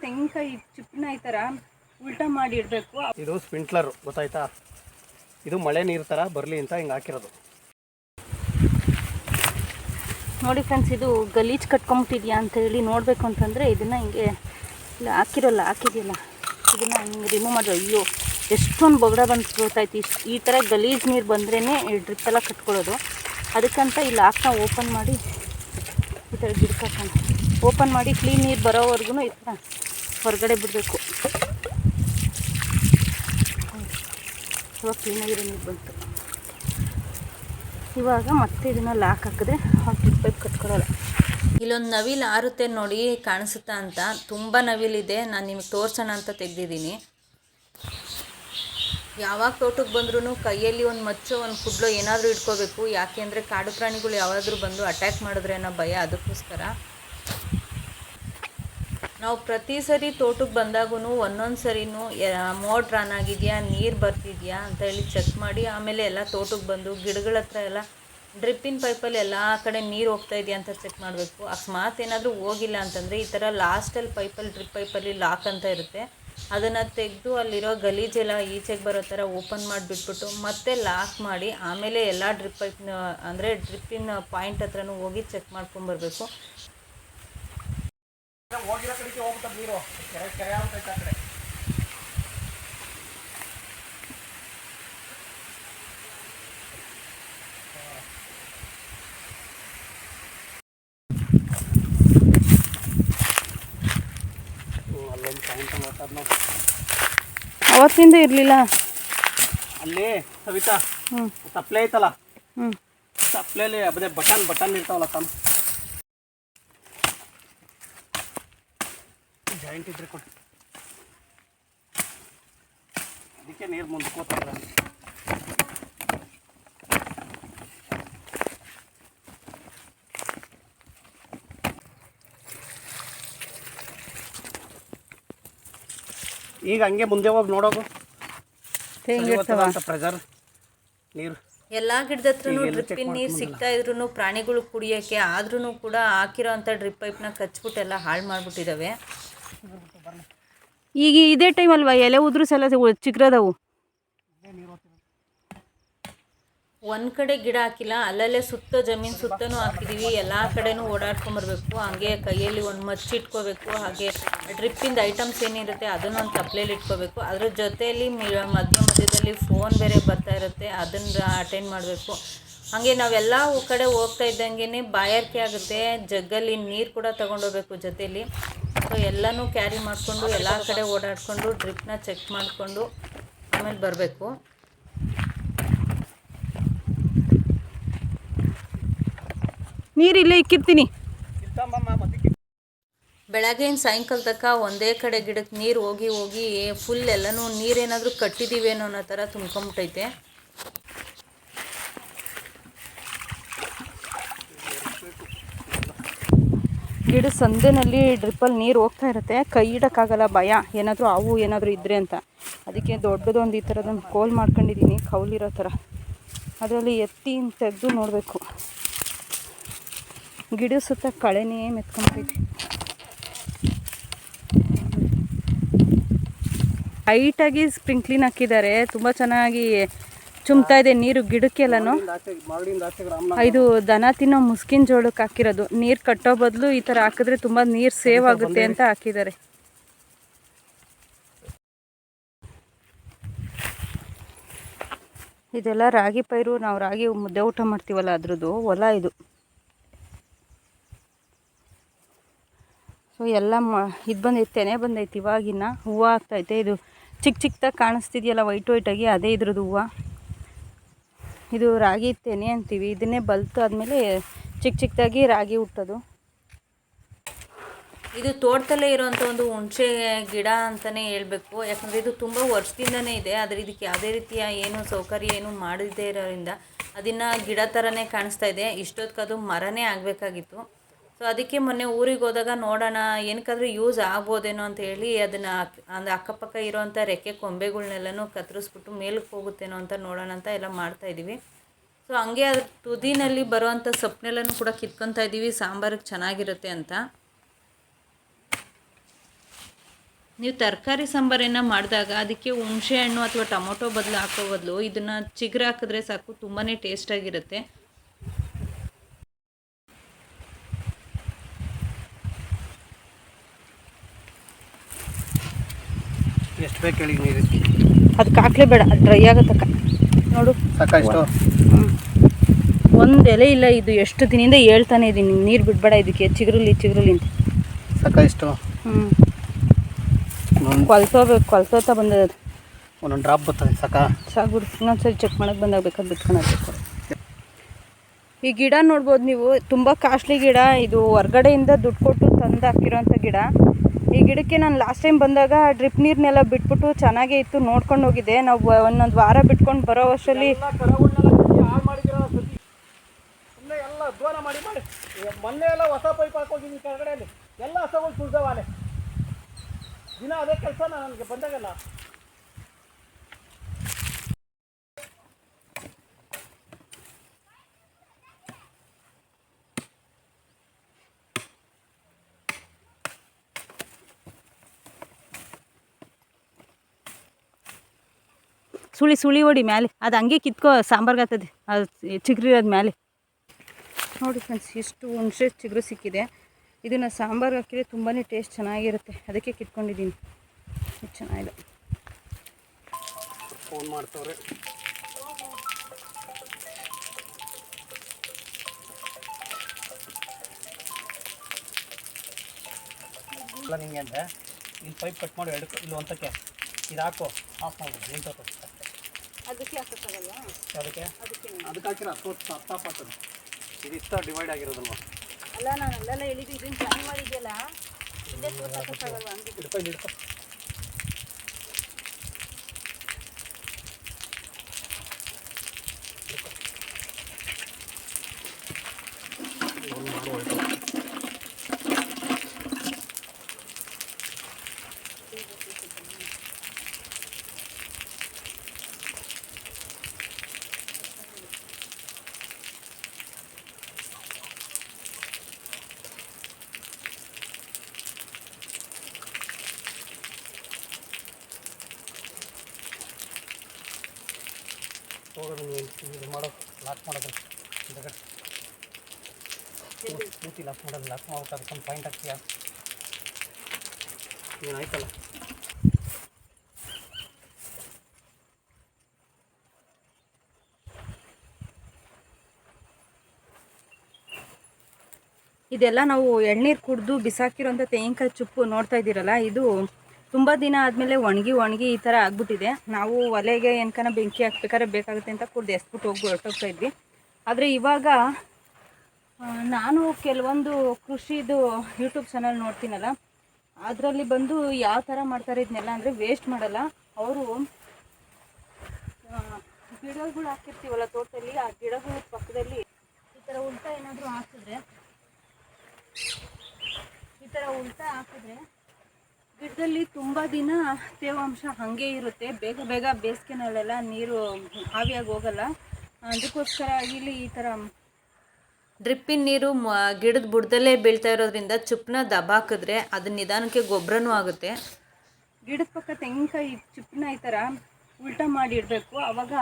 ತೆಂಗಿನಕಾಯಿ ಚಿಪ್ಪನ ಈ ಥರ ಉಲ್ಟಾ ಮಾಡಿ ಇಡಬೇಕು. ಇದು ಸ್ಪ್ರಿಂಕ್ಲರ್ ಗೊತ್ತಾಯ್ತಾ, ಇದು ಮಳೆ ನೀರು ಥರ ಬರಲಿ ಅಂತ ಹಿಂಗೆ ಹಾಕಿರೋದು. ನೋಡಿ ಫ್ರೆಂಡ್ಸ್, ಇದು ಗಲೀಜು ಕಟ್ಕೊಂಬಿಟ್ಟಿದ್ಯಾ ಅಂತ ಹೇಳಿ ನೋಡಬೇಕು ಅಂತಂದರೆ ಇದನ್ನು ಹಿಂಗೆ ಇಲ್ಲ ಹಾಕಿದೆಯಲ್ಲ ಇದನ್ನು ಹಿಂಗೆ ರಿಮೂವ್ ಮಾಡಿದ್ರೆ ಅಯ್ಯೋ ಎಷ್ಟೊಂದು ಬೊಗಡ ಬಂದು ಗೊತ್ತಾಯ್ತು. ಈ ಥರ ಗಲೀಜು ನೀರು ಬಂದ್ರೇ ಡ್ರಿಪ್ ಎಲ್ಲ ಕಟ್ಕೊಳ್ಳೋದು. ಅದಕ್ಕಂತ ಇಲ್ಲಿ ಹಾಕ್ನ ಓಪನ್ ಮಾಡಿ ಈ ಥರ ಗಿಡಕ್ಕೆ ಹಾಕೋಣ. ಓಪನ್ ಮಾಡಿ ಕ್ಲೀನ್ ನೀರು ಬರೋವರೆಗೂ ಈ ಥರ ಹೊರಗಡೆ ಬಿಡಬೇಕು. ಇವಾಗ ಕ್ಲೀನಾಗಿರೋ ನೀರು ಬಂತು. ಇವಾಗ ಮತ್ತೆ ಇದನ್ನು ಲಾಕ್ ಹಾಕಿದ್ರೆ ಡ್ರಿಪ್ ಪೈಪ್ ಕಟ್ಕೊಳ್ಳೋಲ್ಲ. ಇಲ್ಲೊಂದು ನವಿಲು ಆರುತ್ತೆ ನೋಡಿ, ಕಾಣಿಸುತ್ತಾ ಅಂತ. ತುಂಬ ನವಿಲಿದೆ, ನಾನು ನಿಮಗೆ ತೋರಿಸೋಣ ಅಂತ ತೆಗೆದಿದ್ದೀನಿ. ಯಾವಾಗ ತೋಟಕ್ಕೆ ಬಂದ್ರೂ ಕೈಯಲ್ಲಿ ಒಂದು ಮಚ್ಚೋ ಒಂದು ಕುಡ್ಲೋ ಏನಾದರೂ ಇಟ್ಕೋಬೇಕು. ಯಾಕೆ ಅಂದರೆ ಕಾಡು ಪ್ರಾಣಿಗಳು ಯಾವಾದರೂ ಬಂದು ಅಟ್ಯಾಕ್ ಮಾಡಿದ್ರೆ ಅನ್ನೋ ಭಯ. ಅದಕ್ಕೋಸ್ಕರ ನಾವು ಪ್ರತಿ ಸರಿ ತೋಟಕ್ಕೆ ಬಂದಾಗೂ ಒಂದೊಂದು ಸರಿನೂ ಮೋಟ್ರ್ ಆನ್ ಆಗಿದೆಯಾ, ನೀರು ಬರ್ತಿದೆಯಾ ಅಂತ ಹೇಳಿ ಚೆಕ್ ಮಾಡಿ ಆಮೇಲೆ ಎಲ್ಲ ತೋಟಕ್ಕೆ ಬಂದು ಗಿಡಗಳ ಹತ್ರ ಎಲ್ಲ ಡ್ರಿಪ್ಪಿನ ಪೈಪಲ್ಲಿ ಎಲ್ಲ ಕಡೆ ನೀರು ಹೋಗ್ತಾ ಇದೆಯಾ ಅಂತ ಚೆಕ್ ಮಾಡಬೇಕು. ಅಕಸ್ಮಾತ್ ಏನಾದರೂ ಹೋಗಿಲ್ಲ ಅಂತಂದರೆ ಈ ಥರ ಲಾಸ್ಟಲ್ಲಿ ಪೈಪಲ್ಲಿ ಡ್ರಿಪ್ ಪೈಪಲ್ಲಿ ಲಾಕ್ ಅಂತ ಇರುತ್ತೆ, ಅದನ್ನು ತೆಗೆದು ಅಲ್ಲಿರೋ ಗಲೀಜೆಲ್ಲ ಈಚೆಗೆ ಬರೋ ಥರ ಓಪನ್ ಮಾಡಿಬಿಟ್ಬಿಟ್ಟು ಮತ್ತೆ ಲಾಕ್ ಮಾಡಿ ಆಮೇಲೆ ಎಲ್ಲ ಡ್ರಿಪ್ ಪೈಪ್ನ ಅಂದರೆ ಡ್ರಿಪ್ಪಿನ ಪಾಯಿಂಟ್ ಹತ್ರನೂ ಹೋಗಿ ಚೆಕ್ ಮಾಡ್ಕೊಂಬರ್ಬೇಕು. ಹೋಗಿರೋ ಕಡೆಗೆ ಹೋಗ್ಬಿಟ್ಟು ನೀರು ಕೆರೆ ಆಗ್ತೈತೆ ಆ ಕಡೆ. ಅಲ್ಲೊಂದು ಪಾಯಿಂಟ್ ಮಾತಾಡ್ ನಾವು ಅವತ್ತಿಂದ ಇರಲಿಲ್ಲ ಅಲ್ಲಿ ಸವಿತಾ. ತಪ್ಪಲೆ ಐತಲ್ಲ, ತಪ್ಪಲೆಯಲ್ಲಿ ಅದೇ ಬಟನ್ ಇರ್ತಾವಲ್ಲ ತಮ್ಮ ಜಾಯಿಂಟ್ ಇದ್ರೆ ಕೊಟ್ಟು ಅದಕ್ಕೆ ನೀರು ಮುಂದ್ಕೋತಾರ. ಈಗ ಹಂಗೆ ಮುಂದೆ ಹೋಗಿ ನೋಡೋದು ಪ್ರೆಷರ್ ನೀರು ಎಲ್ಲ ಗಿಡದ ಹತ್ರನೂ ಡ್ರಿಪ್ಪಿನ ನೀರು ಸಿಗ್ತಾ ಇದ್ರೂ ಪ್ರಾಣಿಗಳು ಕುಡಿಯೋಕ್ಕೆ ಆದ್ರೂ ಕೂಡ ಹಾಕಿರೋ ಅಂಥ ಡ್ರಿಪ್ ಪೈಪ್ನ ಕಚ್ಬಿಟ್ಟೆಲ್ಲ ಹಾಳು ಮಾಡಿಬಿಟ್ಟಿದ್ದಾವೆ. ಈಗ ಇದೇ ಟೈಮ್ ಅಲ್ವಾ ಎಲೆ ಉದುರಿಸಿ ಎಲ್ಲ ಚಿಗ್ರದವು. ಒಂದು ಕಡೆ ಗಿಡ ಹಾಕಿಲ್ಲ, ಅಲ್ಲಲ್ಲೇ ಸುತ್ತ ಜಮೀನು ಸುತ್ತನೂ ಹಾಕಿದ್ದೀವಿ. ಎಲ್ಲ ಕಡೆನೂ ಓಡಾಡ್ಕೊಂಬರ್ಬೇಕು. ಹಾಗೆ ಕೈಯಲ್ಲಿ ಒಂದು ಮಚ್ಚಿಟ್ಕೋಬೇಕು. ಹಾಗೆ ಡ್ರಿಪ್ಪಿಂದ ಐಟಮ್ಸ್ ಏನಿರುತ್ತೆ ಅದನ್ನೊಂದು ತಪ್ಪಲೆಯಲ್ಲಿ ಇಟ್ಕೋಬೇಕು. ಅದ್ರ ಜೊತೆಯಲ್ಲಿ ಮಧ್ಯದಲ್ಲಿ ಫೋನ್ ಬೇರೆ ಬರ್ತಾ ಇರುತ್ತೆ, ಅದನ್ನು ಅಟೆಂಡ್ ಮಾಡಬೇಕು. ಹಾಗೆ ನಾವೆಲ್ಲ ಕಡೆ ಹೋಗ್ತಾ ಇದ್ದಂಗೆ ಬಾಯಾರಿಕೆ ಆಗುತ್ತೆ, ಜಗ್ಗಲ್ಲಿ ನೀರು ಕೂಡ ತೊಗೊಂಡೋಗ್ಬೇಕು ಜೊತೆಯಲ್ಲಿ. ಸೊ ಎಲ್ಲನೂ ಕ್ಯಾರಿ ಮಾಡಿಕೊಂಡು ಎಲ್ಲ ಕಡೆ ಓಡಾಡಿಕೊಂಡು ಡ್ರಿಪ್ನ ಚೆಕ್ ಮಾಡಿಕೊಂಡು ಆಮೇಲೆ ಬರಬೇಕು. ನೀರು ಇಲ್ಲೇ ಇಕ್ಕಿರ್ತೀನಿ. ಬೆಳಗ್ಗೆಯಿಂದ ಸಾಯಂಕಾಲ ತನಕ ಒಂದೇ ಕಡೆ ಗಿಡಕ್ಕೆ ನೀರು ಹೋಗಿ ಹೋಗಿ ಫುಲ್ ಎಲ್ಲನೂ ನೀರೇನಾದರೂ ಕಟ್ಟಿದ್ದೀವೇನೋ ಅನ್ನೋ ಥರ ತುಂಬ್ಕೊಂಬಿಟ್ಟೈತೆ. ಗಿಡ ಸಂದಿನಲ್ಲಿ ಡ್ರಿಪ್ಪಲ್ಲಿ ನೀರು ಹೋಗ್ತಾ ಇರುತ್ತೆ, ಕೈ ಇಡೋಕ್ಕಾಗಲ್ಲ, ಭಯ ಏನಾದರೂ ಅವು ಏನಾದರೂ ಇದ್ದರೆ ಅಂತ. ಅದಕ್ಕೆ ದೊಡ್ಡದೊಂದು ಈ ಥರದೊಂದು ಕೋಲ್ ಮಾಡ್ಕೊಂಡಿದ್ದೀನಿ, ಕೌಲಿರೋ ಥರ. ಅದರಲ್ಲಿ ಎತ್ತಿ ತೆಗೆದು ನೋಡಬೇಕು. ಗಿಡ ಸುತ್ತ ಕಳೆನೇ ಮೆತ್ಕೊಂಡೈತಿ. ಹೈಟಾಗಿ ಸ್ಪ್ರಿಂಕ್ಲಿನ್ ಹಾಕಿದ್ದಾರೆ, ತುಂಬ ಚೆನ್ನಾಗಿ ಚುಮ್ತಾ ಇದೆ ನೀರು ಗಿಡಕ್ಕೆಲ್ಲನೂ. ಇದು ದನ ತಿನ್ನೋ ಮುಸ್ಕಿನ ಜೋಳಕ್ಕೆ ಹಾಕಿರೋದು. ನೀರು ಕಟ್ಟೋ ಬದಲು ಈ ಥರ ಹಾಕಿದ್ರೆ ತುಂಬ ನೀರು ಸೇವ್ ಆಗುತ್ತೆ ಅಂತ ಹಾಕಿದ್ದಾರೆ. ಇದೆಲ್ಲ ರಾಗಿ ಪೈರು, ನಾವು ರಾಗಿ ಮುದ್ದೆ ಊಟ ಮಾಡ್ತೀವಲ್ಲ ಅದ್ರದ್ದು ಹೊಲ ಇದು. ಸೊ ಎಲ್ಲ ಇದು ಬಂದೈತೆ, ತೆನೆ ಬಂದೈತೆ ಇವಾಗಿನ. ಹೂವು ಆಗ್ತೈತೆ. ಇದು ಚಿಕ್ಕದಾಗಿ ಕಾಣಿಸ್ತಿದೆಯಲ್ಲ ವೈಟಾಗಿ, ಅದೇ ಇದ್ರದ್ದು ಹೂವು. ಇದು ರಾಗಿ ತೆನೆ ಅಂತೀವಿ. ಇದನ್ನೇ ಬಲ್ತು ಆದಮೇಲೆ ಚಿಕ್ಕದಾಗಿ ರಾಗಿ ಹುಟ್ಟೋದು. ಇದು ತೋಟದಲ್ಲೇ ಇರೋವಂಥ ಒಂದು ಹುಣಸೆ ಗಿಡ ಅಂತಲೇ ಹೇಳಬೇಕು. ಯಾಕಂದರೆ ಇದು ತುಂಬ ವರ್ಷದಿಂದನೇ ಇದೆ, ಆದರೆ ಇದಕ್ಕೆ ಯಾವುದೇ ರೀತಿಯ ಏನು ಸೌಕರ್ಯ ಏನು ಮಾಡದೇ ಇರೋದ್ರಿಂದ ಅದನ್ನು ಗಿಡ ಥರನೇ ಕಾಣಿಸ್ತಾ ಇದೆ. ಇಷ್ಟೊತ್ತಿಗೆ ಅದು ಮರನೇ ಆಗಬೇಕಾಗಿತ್ತು. ಸೊ ಅದಕ್ಕೆ ಮೊನ್ನೆ ಊರಿಗೆ ಹೋದಾಗ ನೋಡೋಣ ಏನಕ್ಕಾದ್ರೂ ಯೂಸ್ ಆಗ್ಬೋದೇನೋ ಅಂತ ಹೇಳಿ ಅದನ್ನು ಅಂದರೆ ಅಕ್ಕಪಕ್ಕ ಇರೋವಂಥ ರೆಕ್ಕೆ ಕೊಂಬೆಗಳ್ನೆಲ್ಲನೂ ಕತ್ತರಿಸ್ಬಿಟ್ಟು ಮೇಲಕ್ಕೆ ಹೋಗುತ್ತೇನೋ ಅಂತ ನೋಡೋಣ ಅಂತ ಎಲ್ಲ ಮಾಡ್ತಾಯಿದ್ದೀವಿ. ಸೊ ಹಂಗೆ ಅದ್ರ ತುದಿನಲ್ಲಿ ಬರೋವಂಥ ಸೊಪ್ಪನ್ನೆಲ್ಲನೂ ಕೂಡ ಕಿತ್ಕೊತಾ ಇದ್ದೀವಿ, ಸಾಂಬಾರಿಗೆ ಚೆನ್ನಾಗಿರುತ್ತೆ ಅಂತ. ನೀವು ತರಕಾರಿ ಸಾಂಬಾರನ್ನು ಮಾಡಿದಾಗ ಅದಕ್ಕೆ ಹುಣಸೆ ಹಣ್ಣು ಅಥವಾ ಟೊಮೊಟೊ ಬದಲು ಹಾಕೋ ಬದಲು ಇದನ್ನು ಚಿಗುರು ಹಾಕಿದ್ರೆ ಸಾಕು, ತುಂಬಾ ಟೇಸ್ಟಾಗಿರುತ್ತೆ. ಎಷ್ಟು ಬೇಕು ಹೇಳಿ ನೀರು? ಅದಕ್ಕೆ ಹಾಕ್ಲೇಬೇಡ, ಡ್ರೈ ಆಗತ್ತಕ್ಕ. ನೋಡು ಸಾಕಾಷ್ಟು. ಒಂದು ಎಲೆ ಇಲ್ಲ, ಇದು ಎಷ್ಟು ದಿನದಿಂದ ಹೇಳ್ತಾನೆ ಇದ್ದೀನಿ ನೀರು ಬಿಡಬೇಡ ಇದಕ್ಕೆ, ಚಿಗುರುಲಿ ಅಂತ. ಸಾಕಾಷ್ಟು. ಕೊಲ್ಸೋತಾ ಬಂದದ. ಒಂದೊಂದು ಡ್ರಾಪ್ ಬರ್ತದೆ. ಸಾಕ್ಬಿಡು. ಇನ್ನೊಂದ್ಸರಿ ಚೆಕ್ ಮಾಡಕ್ಕೆ ಬಂದಾಗ ಬೇಕಾದ್ರೆ ಬಿಟ್ಕೊಳಬೇಕು. ಈ ಗಿಡ ನೋಡ್ಬೋದು ನೀವು, ತುಂಬ ಕಾಸ್ಟ್ಲಿ ಗಿಡ ಇದು. ಹೊರ್ಗಡೆಯಿಂದ ದುಡ್ಡು ಕೊಟ್ಟು ತಂದು ಹಾಕಿರೋಂಥ ಗಿಡ. ಈ ಗಿಡಕ್ಕೆ ನಾನು ಲಾಸ್ಟ್ ಟೈಮ್ ಬಂದಾಗ ಡ್ರಿಪ್ ನೀರನ್ನೆಲ್ಲ ಬಿಟ್ಬಿಟ್ಟು ಚೆನ್ನಾಗೇ ಇತ್ತು, ನೋಡ್ಕೊಂಡು ಹೋಗಿದ್ದೆ. ನಾವು ಒಂದೊಂದು ವಾರ ಬಿಟ್ಕೊಂಡು ಬರೋ ವರ್ಷದಲ್ಲಿ ಎಲ್ಲ ದೂರ ಮಾಡಿ ಮೊನ್ನೆ ಎಲ್ಲ ಹೊಸ ಪೈಪ್ ಹಾಕೋಗಿದ್ದೀನಿ ಕೆಳಗಡೆಯಲ್ಲಿ, ಎಲ್ಲ ಹಸಗಳು ಸುಳ್ದವಾಲೆ. ದಿನ ಅದೇ ಕೆಲಸ ನನಗೆ ಬಂದಾಗಲ್ಲ. ಸುಳಿ ಹೊಡಿ ಮ್ಯಾಲೆ, ಅದು ಹಂಗೆ ಕಿತ್ಕೋ ಸಾಂಬಾರ್ಗಾಗ್ತದೆ, ಅದು ಚಿಗುರಿರೋದು ಮ್ಯಾಲೆ. ನೋಡಿ ಫ್ರೆಂಡ್ಸ್, ಇಷ್ಟು ಹುಣಸೆ ಚಿಗುರು ಸಿಕ್ಕಿದೆ. ಇದನ್ನು ಸಾಂಬಾರ್ಗೆ ಹಾಕಿದ್ರೆ ತುಂಬಾ ಟೇಸ್ಟ್ ಚೆನ್ನಾಗಿರುತ್ತೆ, ಅದಕ್ಕೆ ಕಿತ್ಕೊಂಡಿದ್ದೀನಿ. ಚೆನ್ನಾಗಿದೆ. ಫೋನ್ ಮಾಡ್ತವ್ರೆ. ಇಲ್ಲ ನಿಂಗೆ ಅಂದರೆ ಇಲ್ಲಿ ಪೈಪ್ ಕಟ್ ಮಾಡಿ ಇಲ್ಲಿ ಒಂದಕ್ಕೆ ಇದು ಹಾಕು, ಆಫ್ ಮಾಡ್ಬೋದು. ನಿಂತೋದು ಅದಕ್ಕೆ ಹಾಕೋಕ್ಕಾಗಲ್ವಾ? ಅದಕ್ಕೆ ಹಾಕಿರೋ ಅರ್ಥ ಆಗ್ತದೆ. ಇದು ಇಷ್ಟ ಡಿವೈಡ್ ಆಗಿರೋದಲ್ವ? ಅಲ್ಲ, ನಾನು ಅಲ್ಲೆಲ್ಲ ಹೇಳಿದ್ದು ಇದನ್ನು ಪ್ಲಾನ್ ಮಾಡಿದ್ಯಲ್ಲ, ಇಲ್ಲೇ ತೋರ್ಸೋಕ್ಕಾಗಲ್ವಾ? ಹಂಗೆ ಹಿಡ್ಕೊ. ಹೋಗೋದು ಇದು ಮಾಡೋ ಲಾಕ್ ಮಾಡೋದು, ಪೂರ್ತಿ ಲಾಕ್ ಮಾಡೋದು. ಲಾಕ್ ಮಾಡ್ಬಿಟ್ಟು ಅದಕ್ಕೊಂದು ಪಾಯಿಂಟ್ ಹಾಕ್ತೀಯ, ಏನಾಯ್ತಲ್ಲ. ಇದೆಲ್ಲ ನಾವು ಎಳ್ನೀರು ಕುಡಿದು ಬಿಸಾಕಿರೋಂಥ ತೆಂಗಿನಕಾಯಿ ಚುಪ್ಪು ನೋಡ್ತಾ ಇದ್ದೀರಲ್ಲ, ಇದು ತುಂಬ ದಿನ ಆದಮೇಲೆ ಒಣಗಿ ಈ ಥರ ಆಗ್ಬಿಟ್ಟಿದೆ. ನಾವು ಒಲೆಗೆ ಏನಕನ ಬೆಂಕಿ ಹಾಕ್ಬೇಕಾದ್ರೆ ಬೇಕಾಗುತ್ತೆ ಅಂತ ಕುಡ್ದು ಎಸ್ಬಿಟ್ಟು ಹೊರಟೋಗ್ತಾ ಇದ್ವಿ. ಆದರೆ ಇವಾಗ ನಾನು ಕೆಲವೊಂದು ಕೃಷಿದು ಯೂಟ್ಯೂಬ್ ಚಾನಲ್ ನೋಡ್ತೀನಲ್ಲ, ಅದರಲ್ಲಿ ಬಂದು ಯಾವ ಥರ ಮಾಡ್ತಾರೆ ಇದನ್ನೆಲ್ಲ ಅಂದರೆ ವೇಸ್ಟ್ ಮಾಡಲ್ಲ ಅವರು. ಗಿಡಗಳು ಹಾಕಿರ್ತೀವಲ್ಲ ತೋಟದಲ್ಲಿ, ಆ ಗಿಡಗಳ ಪಕ್ಕದಲ್ಲಿ ಈ ಥರ ಉಲ್ಟಾ ಏನಾದರೂ ಹಾಕಿದ್ರೆ ಗಿಡದಲ್ಲಿ ತುಂಬ ದಿನ ತೇವಾಂಶ ಹಾಗೆ ಇರುತ್ತೆ. ಬೇಗ ಬೇಸಿಗೆನಲ್ಲೆಲ್ಲ ನೀರು ಆವಿಯಾಗಿ ಹೋಗಲ್ಲ. ಅದಕ್ಕೋಸ್ಕರ ಇಲ್ಲಿ ಈ ಥರ ಡ್ರಿಪ್ಪಿನ ನೀರು ಗಿಡದ ಬುಡದಲ್ಲೇ ಬೀಳ್ತಾ ಇರೋದ್ರಿಂದ ಚುಪ್ಪನ್ನ ದಬಾಕಿದ್ರೆ ಅದು ನಿಧಾನಕ್ಕೆ ಗೊಬ್ಬರನೂ ಆಗುತ್ತೆ. ಗಿಡದ ಪಕ್ಕ ತೆಂಗಿನಕಾಯಿ ಚಿಪ್ಪನ್ನ ಈ ಥರ ಉಲ್ಟಾ ಮಾಡಿ ಇಡಬೇಕು. ಆವಾಗ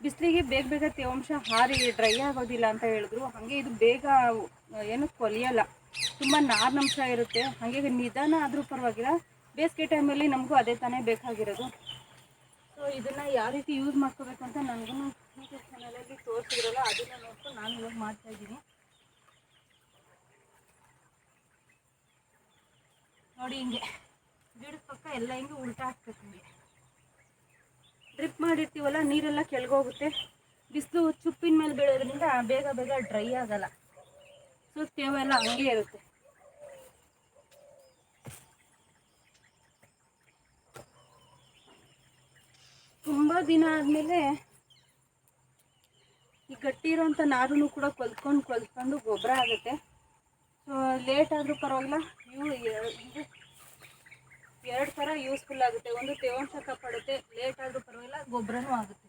ಬಿಸಿಲಿಗೆ ಬೇಗ ತೇವಾಂಶ ಹಾರಿ ಡ್ರೈ ಆಗೋದಿಲ್ಲ ಅಂತ ಹೇಳಿದ್ರು. ಹಾಗೆ ಇದು ಬೇಗ ಏನು ಕೊಲಿಯಲ್ಲ, ತುಂಬ ನಾರಿನಂಶ ಇರುತ್ತೆ. ಹಾಗೆ ನಿಧಾನ ಆದರೂ ಪರವಾಗಿಲ್ಲ. ಬೇಸಿಗೆ ಟೈಮಲ್ಲಿ ನಮಗೂ ಅದೇ ತಾನೇ ಬೇಕಾಗಿರೋದು. ಸೊ ಇದನ್ನು ಯಾವ ರೀತಿ ಯೂಸ್ ಮಾಡ್ಕೋಬೇಕು ಅಂತ ನನಗೂ ಯೂಟ್ಯೂಬ್ ಚಾನಲಲ್ಲಿ ತೋರಿಸಿದ್ರಲ್ಲ, ಅದನ್ನು ನೋಡ್ಕೊಂಡು ನಾನು ಇವಾಗ ಮಾಡ್ತಾಯಿದ್ದೀನಿ. ನೋಡಿ, ಹಿಂಗೆ ಗಿಡದ ಪಕ್ಕ ಎಲ್ಲ ಹಿಂಗೆ ಉಲ್ಟಾ ಹಾಕ್ಬೇಕು. ಹಿಂಗೆ ಡ್ರಿಪ್ ಮಾಡಿರ್ತೀವಲ್ಲ, ನೀರೆಲ್ಲ ಕೆಳಗೋಗುತ್ತೆ. ಬಿಸಿಲು ಚುಪ್ಪಿನ ಮೇಲೆ ಬೀಳೋದ್ರಿಂದ ಬೇಗ ಡ್ರೈ ಆಗಲ್ಲ. ಸೊ ತೇವ ಎಲ್ಲ ಹಂಗೆ ಇರುತ್ತೆ. ತುಂಬ ದಿನ ಆದಮೇಲೆ ಈ ಗಟ್ಟಿ ಇರೋಂಥ ನಾರೂ ಕೂಡ ಕೊಲ್ತ್ಕೊಂಡು ಗೊಬ್ಬರ ಆಗುತ್ತೆ. ಸೊ ಲೇಟ್ ಆದರೂ ಪರವಾಗಿಲ್ಲ, ಎರಡು ಥರ ಯೂಸ್ಫುಲ್ ಆಗುತ್ತೆ. ಒಂದು ತೇವಾಂಶ ಕಾಪಾಡುತ್ತೆ, ಲೇಟ್ ಆದರೂ ಪರವಾಗಿಲ್ಲ, ಗೊಬ್ಬರನೂ ಆಗುತ್ತೆ.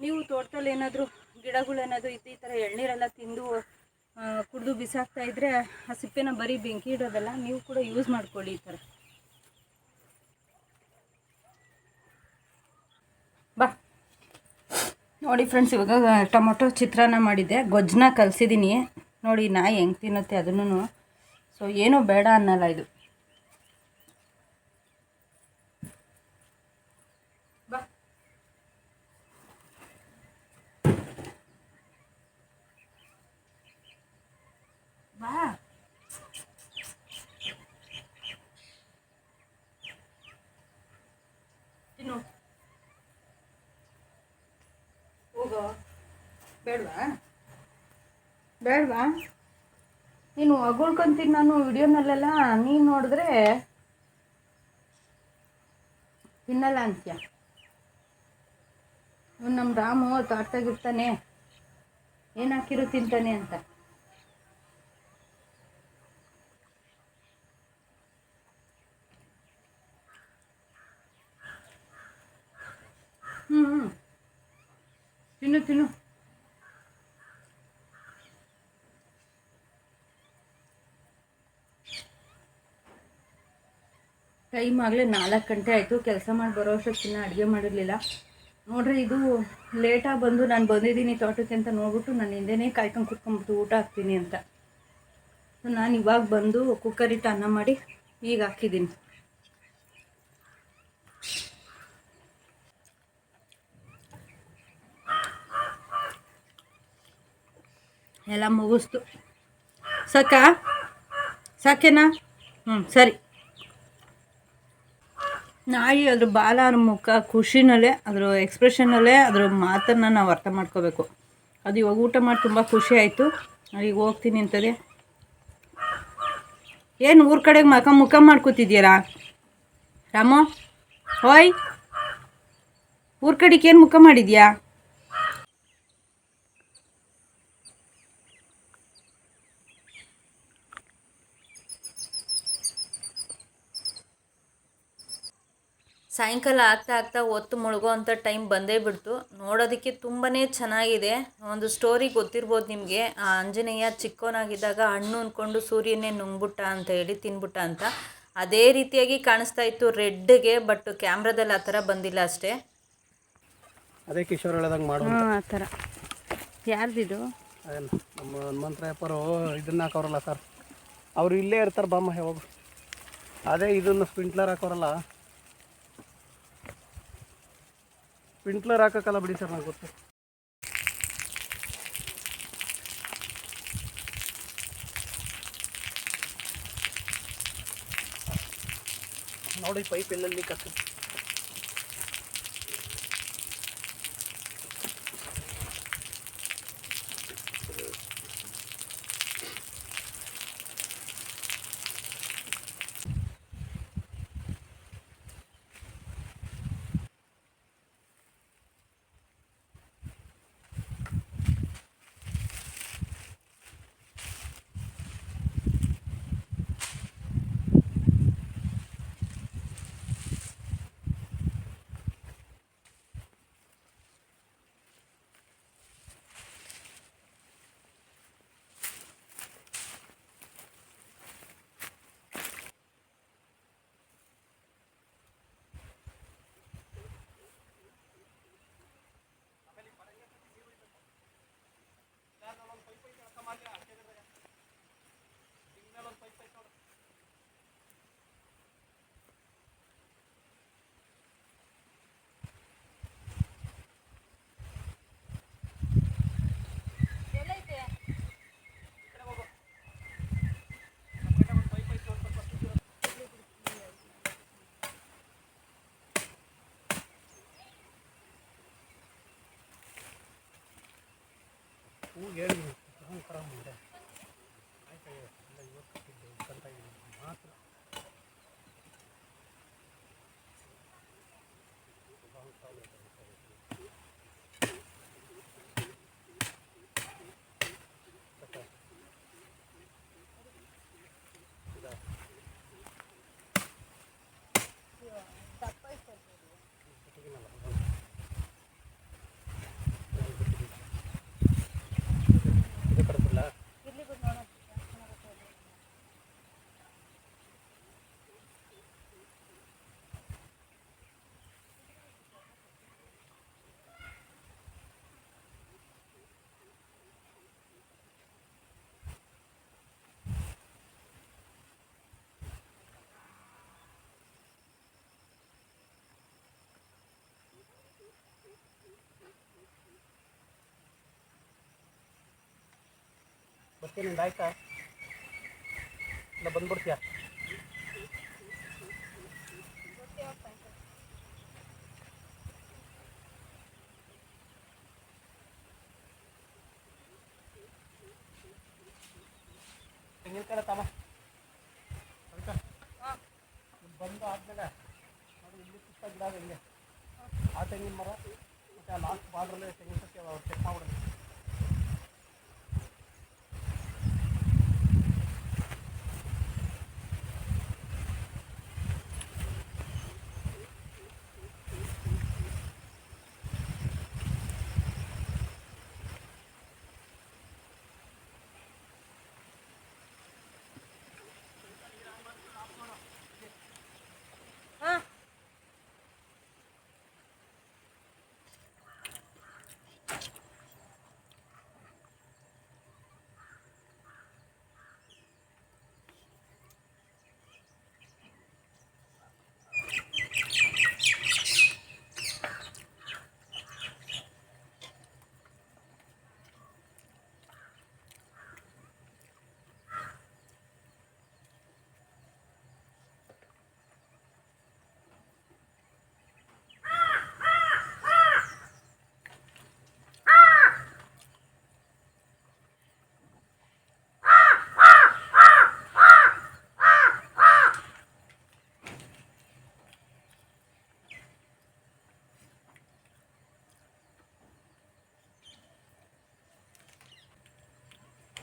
ನೀವು ತೋಟದಲ್ಲಿ ಏನಾದರೂ ಗಿಡಗಳೇನಾದರೂ ಈ ಥರ ಎಳ್ನೀರೆಲ್ಲ ತಿಂದು ಕುಡಿದು ಬಿಸಾಕ್ತಾ ಇದ್ದರೆ ಆ ಸಿಪ್ಪೆನ ಬರೀ ಬೆಂಕಿ ಇಡೋದಲ್ಲ, ನೀವು ಕೂಡ ಯೂಸ್ ಮಾಡ್ಕೊಳ್ಳಿ ಈ ಥರ. ಬಾ ನೋಡಿ ಫ್ರೆಂಡ್ಸ್, ಇವಾಗ ಟೊಮೊಟೊ ಚಿತ್ರಾನ್ನ ಮಾಡಿದ್ದೆ, ಗೊಜ್ಜನ್ನ ಕಲಸಿದ್ದೀನಿ ನೋಡಿ. ನಾಯಿ ಹೆಂಗೆ ತಿನ್ನುತ್ತೆ ಅದನ್ನು. ಸೊ ಏನೂ ಬೇಡ ಅನ್ನಲ್ಲ ಇದು. ಬಾ ಬಾ ತಿನ್ನು. ಹೋಗೋ. ಬೇಡವಾ ಬೇಡವಾ? ನೀನು ಅಗುಳ್ಕೊಂತೀನಿ ನಾನು ವಿಡಿಯೋನಲ್ಲೆಲ್ಲ, ನೀನು ನೋಡಿದ್ರೆ ತಿನ್ನಲ್ಲ ಅಂತ್ಯ. ಇವ್ನು ನಮ್ಮ ರಾಮು ತೋಟದಾಗಿರ್ತಾನೆ, ಏನು ಹಾಕಿರೋ ತಿಂತಾನೆ ಅಂತ. ತಿನ್ನು ತಿನ್ನು. ಟೈಮ್ ಆಗಲೇ 4 ಗಂಟೆ ಆಯಿತು. ಕೆಲಸ ಮಾಡಿ ಬರೋ ಅಷ್ಟೊತ್ತಿನ ಅಡುಗೆ ಮಾಡಿರಲಿಲ್ಲ ನೋಡ್ರಿ. ಇದು ಲೇಟಾಗಿ ಬಂದು ನಾನು ಬಂದಿದ್ದೀನಿ ತೋಟಕ್ಕೆ ಅಂತ ನೋಡ್ಬಿಟ್ಟು ನಾನು ಹಿಂದೆನೇ ಕಾಯ್ಕೊಂಡು ಕುತ್ಕೊಂಡ್ಬಿಟ್ಟು ಊಟ ಹಾಕ್ತೀನಿ ಅಂತ. ನಾನು ಇವಾಗ ಬಂದು ಕುಕ್ಕರಿಟ್ಟು ಅನ್ನ ಮಾಡಿ ಈಗ ಹಾಕಿದ್ದೀನಿ. ಎಲ್ಲ ಮುಗಿಸ್ತು. ಸಾಕೇನಾ? ಸರಿ. ನಾಯಿ ಅದ್ರ ಬಾಲ, ಅದ್ರ ಮುಖ, ಖುಷಿನಲ್ಲೇ, ಅದ್ರ ಎಕ್ಸ್ಪ್ರೆಷನಲ್ಲೇ ಅದ್ರ ಮಾತನ್ನು ನಾವು ಅರ್ಥ ಮಾಡ್ಕೋಬೇಕು. ಅದು ಇವಾಗ ಊಟ ಮಾಡಿ ತುಂಬ ಖುಷಿ ಆಯಿತು. ಈಗ ಹೋಗ್ತೀನಿ ಅಂತದೆ. ಏನು ಊರ ಕಡೆಗೆ ಮುಖ ಮಾಡ್ಕೊತಿದ್ದೀರಾ ರಾಮು? ಹೋಯ್, ಊರ ಕಡೆಗೆ ಏನು ಮುಖ ಮಾಡಿದ್ಯಾ? ಸಾಯಂಕಾಲ ಆಗ್ತಾ ಆಗ್ತಾ ಹೊತ್ತು ಮುಳುಗೋ ಅಂಥ ಟೈಮ್ ಬಂದೇ ಬಿಡ್ತು. ನೋಡೋದಕ್ಕೆ ತುಂಬಾ ಚೆನ್ನಾಗಿದೆ. ಒಂದು ಸ್ಟೋರಿ ಗೊತ್ತಿರ್ಬೋದು ನಿಮಗೆ, ಆ ಆಂಜನೇಯ ಚಿಕ್ಕವನಾಗಿದ್ದಾಗ ಹಣ್ಣು ಅಂದ್ಕೊಂಡು ಸೂರ್ಯನೇ ನುಂಗ್ಬಿಟ್ಟ ಅಂತ ಹೇಳಿ, ತಿನ್ಬಿಟ್ಟ ಅಂತ. ಅದೇ ರೀತಿಯಾಗಿ ಕಾಣಿಸ್ತಾ ಇತ್ತು ರೆಡ್ಗೆ, ಬಟ್ ಕ್ಯಾಮ್ರಾದಲ್ಲಿ ಆ ಥರ ಬಂದಿಲ್ಲ ಅಷ್ಟೇ. ಅದೇ ಕಿಶೋರ್ ಹೇಳ್ದಂಗೆ ಮಾಡೋದು ಆ ಥರ. ಯಾರ್ದಿದು? ಅದೇನು ನಮ್ಮ ಹನುಮಂತರಾಯಪ್ಪರು ಇದನ್ನ ಹಾಕೋರಲ್ಲ ಸರ್, ಅವರು ಇಲ್ಲೇ ಇರ್ತಾರೆ ಬಾಮ್ಮ ಯಾವಾಗ. ಅದೇ ಇದನ್ನು ಸ್ಪ್ರಿಂಕ್ಲರ್ ಹಾಕೋರಲ್ಲ, ಸ್ಪ್ರಿಂಕ್ಲರ್ ಹಾಕೋಕ್ಕಲ್ಲ ಬಿಡಿ ಸರ್, ನನಗೆ ಗೊತ್ತು. ನೋಡಿ ಪೈಪ್ ಎಲ್ಲೆಲ್ಲಿ ಕತ್ತು. ಹೇಳಿ ಮುಂದೆ ಆಯ್ತು ಎಲ್ಲ ಇವತ್ತು ಕಂತ ಮಾತ್ರ ಬರ್ತೀನಿಂದ ಆಯ್ತಾ ಇಲ್ಲ ಬಂದ್ಬಿಡ್ತೀಯ ತೆಂಗಿನಕಾಯಿ ತಮ್ಮ ಆಯ್ತಾ ಬಂದು ಆದ್ಮೇಲೆ ನೋಡಿ ಇಲ್ಲಿ ಸುತ್ತ ಗಿಡ ಇದೆ ಹಿಂಗೆ ಆ ತೆಂಗಿನ ಮರ ಮತ್ತು ಆ ಲಾಸ್ಟ್ ಬಾರ್ಡ್ರಲ್ಲೇ ತೆಂಗಿನ ಸಸಿ ಅವ್ರು ಚೆಕ್ ಮಾಡ್ಬಿಡೋದು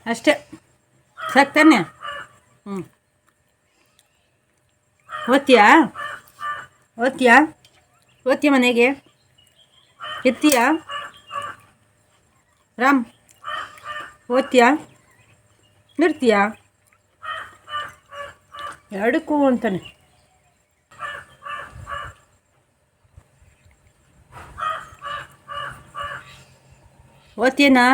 ಅಷ್ಟೇ ಸಾಕು ತಾನೆ. ಓದ್ತೀಯಾ ಓದ್ತೀಯ ಮನೆಗೆ ಇರ್ತೀಯಾ ರಾಮ್? ಓದ್ತೀಯಾ ಇರ್ತೀಯಾ? ಎರಡಕ್ಕೂ ಅಂತಾನೆ. ಓದ್ತೀನಾ?